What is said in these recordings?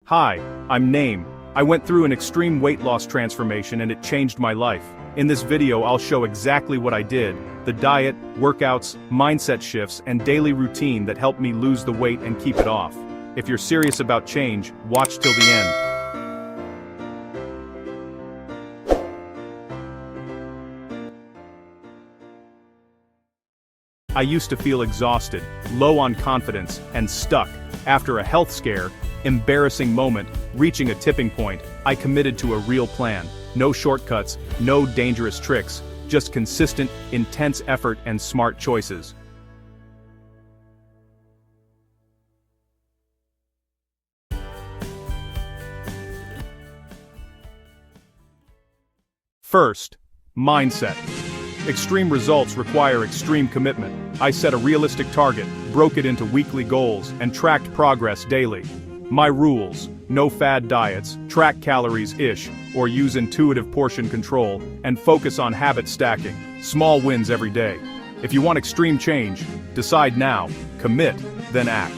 Hi, I'm Naim. I went through an extreme weight loss transformation and it changed my life. In this video I'll show exactly what I did, the diet, workouts, mindset shifts, and daily routine that helped me lose the weight and keep it off. If you're serious about change, watch till the end. I used to feel exhausted, low on confidence, and stuck. After a health scare, embarrassing moment, reaching a tipping point, I committed to a real plan. No shortcuts, no dangerous tricks, just consistent, intense effort and smart choices. First, mindset. Extreme results require extreme commitment. I set a realistic target, broke it into weekly goals, and tracked progress daily. My rules: no fad diets, track calories-ish, or use intuitive portion control, and focus on habit stacking, small wins every day. If you want extreme change, decide now, commit, then act.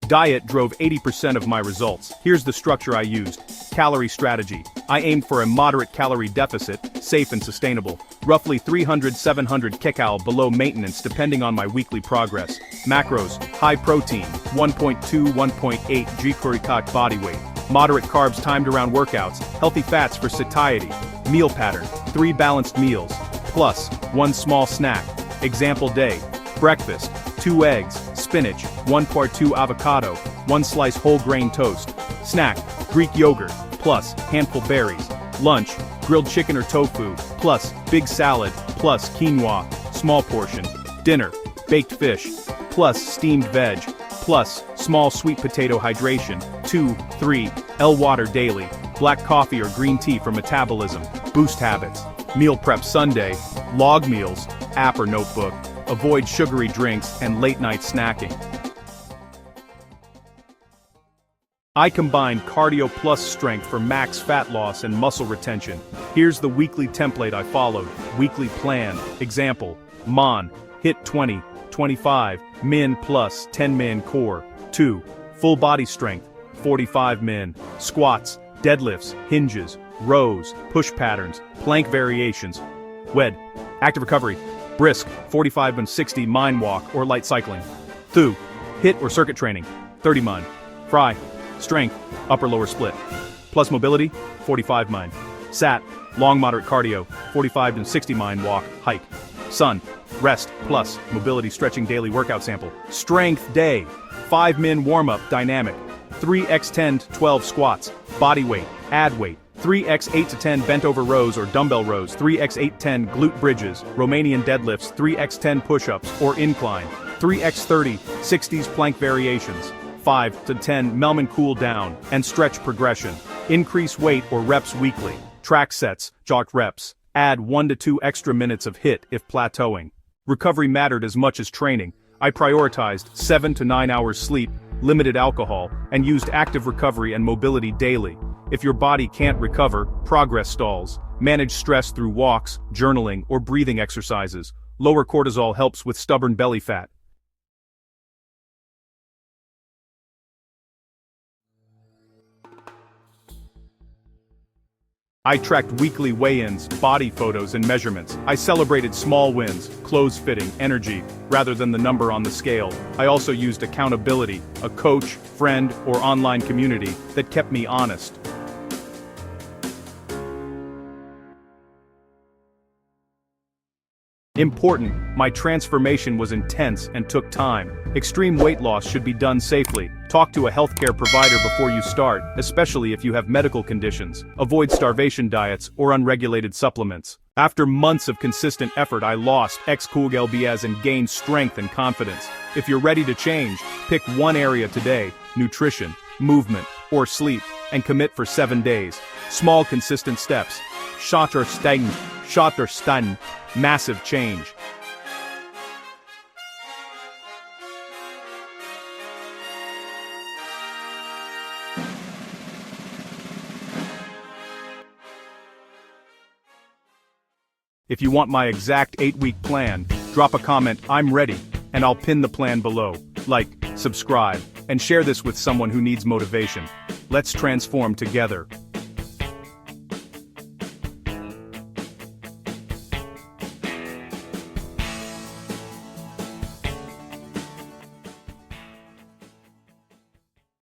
Diet drove 80% of my results. Here's the structure I used. Calorie strategy. I aimed for a moderate calorie deficit, safe and sustainable. Roughly 300-700 kcal below maintenance depending on my weekly progress. Macros: high protein, 1.2-1.8 gcal body weight. Moderate carbs timed around workouts, healthy fats for satiety. Meal pattern: 3 balanced meals, plus 1 small snack. Example day: breakfast, 2 eggs, spinach, 1/2 avocado, 1 slice whole grain toast. Snack: Greek yogurt, plus handful berries. Lunch: grilled chicken or tofu, plus big salad, plus quinoa, small portion. Dinner: baked fish, plus steamed veg, plus small sweet potato hydration, 2-3 L water daily. Black coffee or green tea for metabolism. Boost habits. Meal prep Sunday, log meals, app or notebook. Avoid sugary drinks and late-night snacking. I combined cardio plus strength for max fat loss and muscle retention. Here's the weekly template I followed. Weekly plan. Example: MON, HIIT 20, 25, min plus 10 min core. 2. Full body strength, 45 min. Squats, deadlifts, hinges, rows, push patterns, plank variations. WED, active recovery. Brisk, 45 and 60 mind walk or light cycling. THU, HIIT or circuit training, 30 min. FRI, strength, upper lower split. Plus mobility, 45 min. SAT, long moderate cardio, 45 and 60 min walk, hike. SUN, rest, plus mobility stretching daily workout sample. Strength day, 5 min warm up dynamic. 3x10 to 12 squats, body weight, add weight. 3x8 to 10 bent over rows or dumbbell rows, 3x8-10 glute bridges, Romanian deadlifts, 3x10 push-ups or incline, 3x30 60s plank variations, 5 to 10 Melman cool down and stretch progression. Increase weight or reps weekly. Track sets, jog reps. Add 1 to 2 extra minutes of HIIT if plateauing. Recovery mattered as much as training. I prioritized 7 to 9 hours sleep, limited alcohol, and used active recovery and mobility daily. If your body can't recover, progress stalls. Manage stress through walks, journaling, or breathing exercises. Lower cortisol helps with stubborn belly fat. I tracked weekly weigh-ins, body photos, and measurements. I celebrated small wins, clothes fitting, energy, rather than the number on the scale. I also used accountability, a coach, friend, or online community that kept me honest. Important, my transformation was intense and took time. Extreme weight loss should be done safely. Talk to a healthcare provider before you start, especially if you have medical conditions. Avoid starvation diets or unregulated supplements. After months of consistent effort, I lost ex-kg and gained strength and confidence. If you're ready to change, pick one area today: nutrition, movement, or sleep, and commit for 7 days. Small consistent steps. Shot or stun, massive change. If you want my exact 8-week plan, drop a comment, "I'm ready," and I'll pin the plan below. Like, subscribe, and share this with someone who needs motivation. Let's transform together.